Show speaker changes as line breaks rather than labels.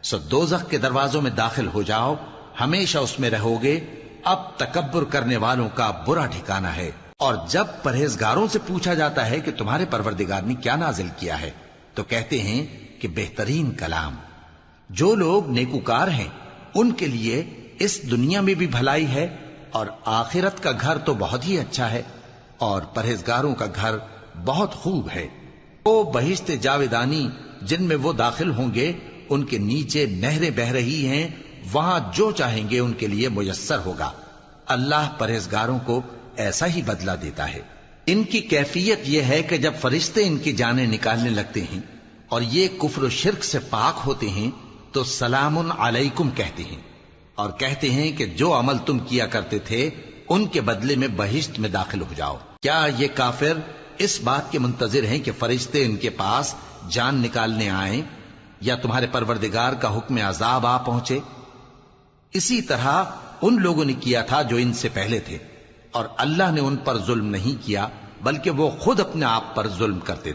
سو دوزخ کے دروازوں میں داخل ہو جاؤ، ہمیشہ اس میں رہو گے، اب تکبر کرنے والوں کا برا ٹھکانہ ہے۔ اور جب پرہیزگاروں سے پوچھا جاتا ہے کہ تمہارے پروردگار نے کیا نازل کیا ہے تو کہتے ہیں کہ بہترین کلام۔ جو لوگ نیکوکار ہیں ان کے لیے اس دنیا میں بھی بھلائی ہے اور آخرت کا گھر تو بہت ہی اچھا ہے، اور پرہیزگاروں کا گھر بہت خوب ہے۔ وہ بہشت جاویدانی جن میں وہ داخل ہوں گے، ان کے نیچے نہریں بہہ رہی ہیں، وہاں جو چاہیں گے ان کے لیے میسر ہوگا۔ اللہ پرہیزگاروں کو ایسا ہی بدلہ دیتا ہے۔ ان کی کیفیت یہ ہے کہ جب فرشتے ان کی جانیں نکالنے لگتے ہیں اور یہ کفر و شرک سے پاک ہوتے ہیں تو سلام علیکم کہتے ہیں، اور کہتے ہیں کہ جو عمل تم کیا کرتے تھے ان کے بدلے میں بہشت میں داخل ہو جاؤ۔ کیا یہ کافر اس بات کے منتظر ہیں کہ فرشتے ان کے پاس جان نکالنے آئیں یا تمہارے پروردگار کا حکم عذاب آ پہنچے؟ اسی طرح ان لوگوں نے کیا تھا جو ان سے پہلے تھے، اور اللہ نے ان پر ظلم نہیں کیا بلکہ وہ خود اپنے آپ پر ظلم کرتے تھے۔